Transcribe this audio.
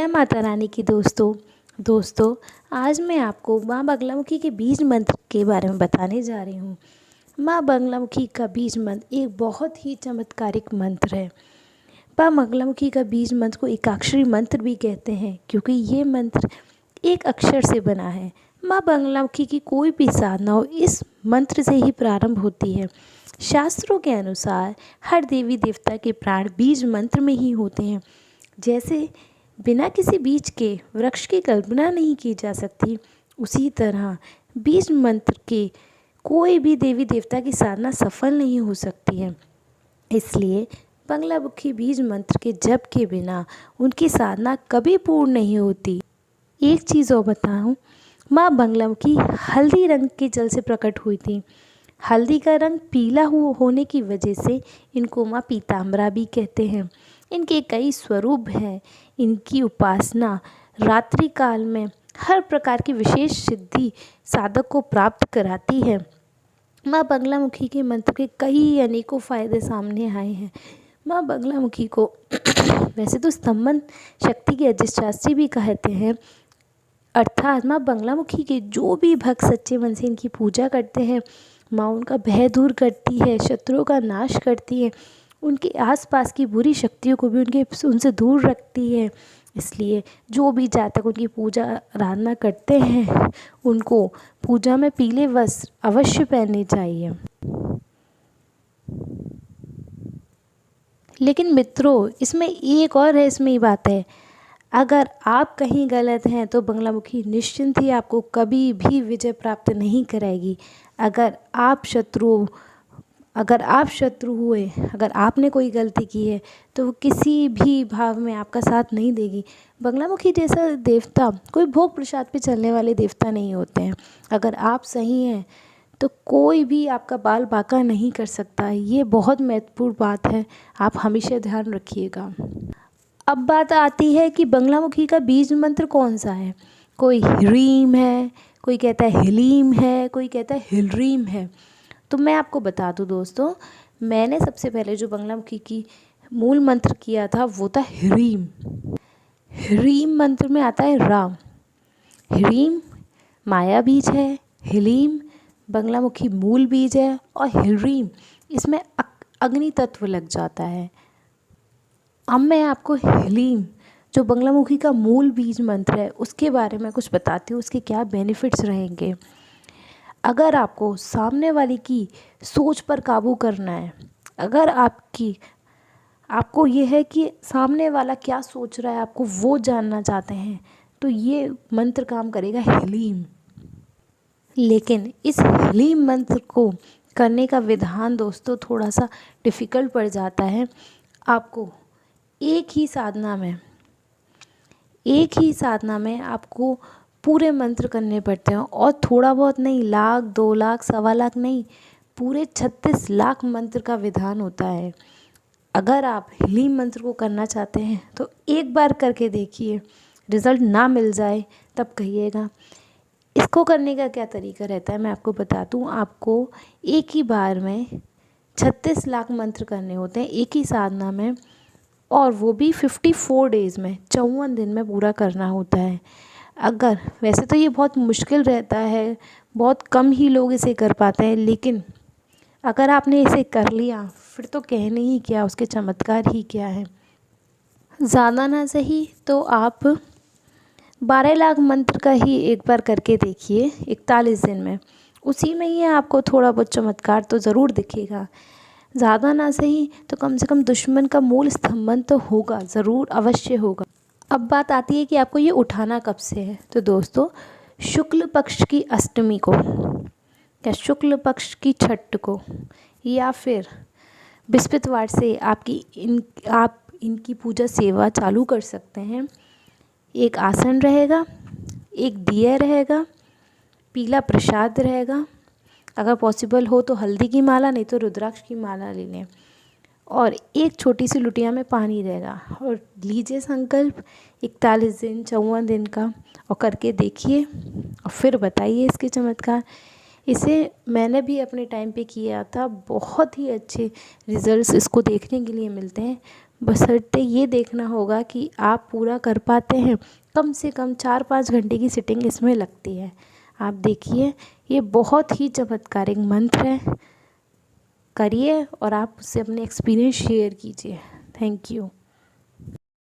माता रानी की दोस्तों आज मैं आपको माँ बगलामुखी के बीज मंत्र के बारे में बताने जा रही हूँ। माँ बगलामुखी का बीज मंत्र एक बहुत ही चमत्कारिक मंत्र है। माँ बगलामुखी का बीज मंत्र को एकाक्षरी मंत्र भी कहते हैं क्योंकि ये मंत्र एक अक्षर से बना है। माँ बगलामुखी की कोई भी साधना हो इस मंत्र से ही प्रारंभ होती है। शास्त्रों के अनुसार हर देवी देवता के प्राण बीज मंत्र में ही होते हैं। जैसे बिना किसी बीज के वृक्ष की कल्पना नहीं की जा सकती, उसी तरह बीज मंत्र के कोई भी देवी देवता की साधना सफल नहीं हो सकती है। इसलिए बगलामुखी बीज मंत्र के जप के बिना उनकी साधना कभी पूर्ण नहीं होती। एक चीज़ और बताऊं, माँ बगलामुखी हल्दी रंग के जल से प्रकट हुई थी। हल्दी का रंग पीला होने की वजह से इनको माँ पीताम्बरा भी कहते हैं। इनके कई स्वरूप हैं। इनकी उपासना रात्रि काल में हर प्रकार की विशेष सिद्धि साधक को प्राप्त कराती है। माँ बगलामुखी के मंत्र के कई अनेकों फायदे सामने आए हैं। माँ बगलामुखी को वैसे तो स्तंभन शक्ति के अधिष्ठात्री भी कहते हैं, अर्थात माँ बगलामुखी के जो भी भक्त सच्चे मन से इनकी पूजा करते हैं, माँ उनका भय दूर करती है, शत्रुओं का नाश करती है, उनके आसपास की बुरी शक्तियों को भी उनसे दूर रखती है। इसलिए जो भी जातक उनकी पूजा आराधना करते हैं उनको पूजा में पीले वस्त्र अवश्य पहनने चाहिए। लेकिन मित्रों, इसमें एक और रहस्यमयी बात है। अगर आप कहीं गलत हैं तो बगलामुखी निश्चिंत ही आपको कभी भी विजय प्राप्त नहीं कराएगी। अगर आप शत्रु हुए, अगर आपने कोई गलती की है तो वो किसी भी भाव में आपका साथ नहीं देगी। बगलामुखी जैसा देवता कोई भोग प्रसाद पे चलने वाले देवता नहीं होते हैं। अगर आप सही हैं तो कोई भी आपका बाल बांका नहीं कर सकता। ये बहुत महत्वपूर्ण बात है, आप हमेशा ध्यान रखिएगा। अब बात आती है कि बगलामुखी का बीज मंत्र कौन सा है। कोई ह्रीम है, कोई कहता है हिलीम है, कोई कहता है हिलरीम है। तो मैं आपको बता दूं दोस्तों, मैंने सबसे पहले जो बगलामुखी की मूल मंत्र किया था वो था ह्रीम। ह्रीम मंत्र में आता है राम। ह्रीम माया बीज है, हिलीम बगलामुखी मूल बीज है और हिलरीम इसमें अग्नि तत्व लग जाता है। अब मैं आपको हिलीम जो बगलामुखी का मूल बीज मंत्र है उसके बारे में कुछ बताती हूँ, उसके क्या बेनिफिट्स रहेंगे। अगर आपको सामने वाले की सोच पर काबू करना है, अगर आपको ये है कि सामने वाला क्या सोच रहा है, आपको वो जानना चाहते हैं, तो ये मंत्र काम करेगा हिलीम। लेकिन इस हिलीम मंत्र को करने का विधान दोस्तों थोड़ा सा डिफ़िकल्ट पड़ जाता है। आपको एक ही साधना में आपको पूरे मंत्र करने पड़ते हैं और थोड़ा बहुत नहीं, लाख 2 लाख 1.25 लाख नहीं, पूरे 36 लाख मंत्र का विधान होता है। अगर आप हिलीम मंत्र को करना चाहते हैं तो एक बार करके देखिए, रिज़ल्ट ना मिल जाए तब कहिएगा। इसको करने का क्या तरीका रहता है मैं आपको बता दूँ। आपको एक ही बार में 36 लाख मंत्र करने होते हैं एक ही साधना में, और वो भी 54 डेज़ में, 54 दिन में पूरा करना होता है। अगर वैसे तो ये बहुत मुश्किल रहता है, बहुत कम ही लोग इसे कर पाते हैं, लेकिन अगर आपने इसे कर लिया फिर तो कहने ही क्या, उसके चमत्कार ही क्या है। ज़्यादा ना सही तो आप 12 लाख मंत्र का ही एक बार करके देखिए 41 दिन में, उसी में ही आपको थोड़ा बहुत चमत्कार तो ज़रूर दिखेगा। ज़्यादा ना सही तो कम से कम दुश्मन का मूल स्तंभन तो होगा, ज़रूर अवश्य होगा। अब बात आती है कि आपको ये उठाना कब से है। तो दोस्तों, शुक्ल पक्ष की अष्टमी को या शुक्ल पक्ष की छठ को या फिर बृहस्पतिवार से आप इनकी पूजा सेवा चालू कर सकते हैं। एक आसन रहेगा, एक दिया रहेगा, पीला प्रसाद रहेगा, अगर पॉसिबल हो तो हल्दी की माला, नहीं तो रुद्राक्ष की माला ले लें, और एक छोटी सी लुटिया में पानी रहेगा। और लीजिए संकल्प 41 दिन 54 दिन का, और करके देखिए और फिर बताइए इसके चमत्कार। इसे मैंने भी अपने टाइम पे किया था, बहुत ही अच्छे रिजल्ट्स इसको देखने के लिए मिलते हैं। बशर्ते ये देखना होगा कि आप पूरा कर पाते हैं। कम से कम 4-5 घंटे की सिटिंग इसमें लगती है। आप देखिए, ये बहुत ही चमत्कारिक मंत्र है। करिए और आप उससे अपने एक्सपीरियंस शेयर कीजिए। Thank you.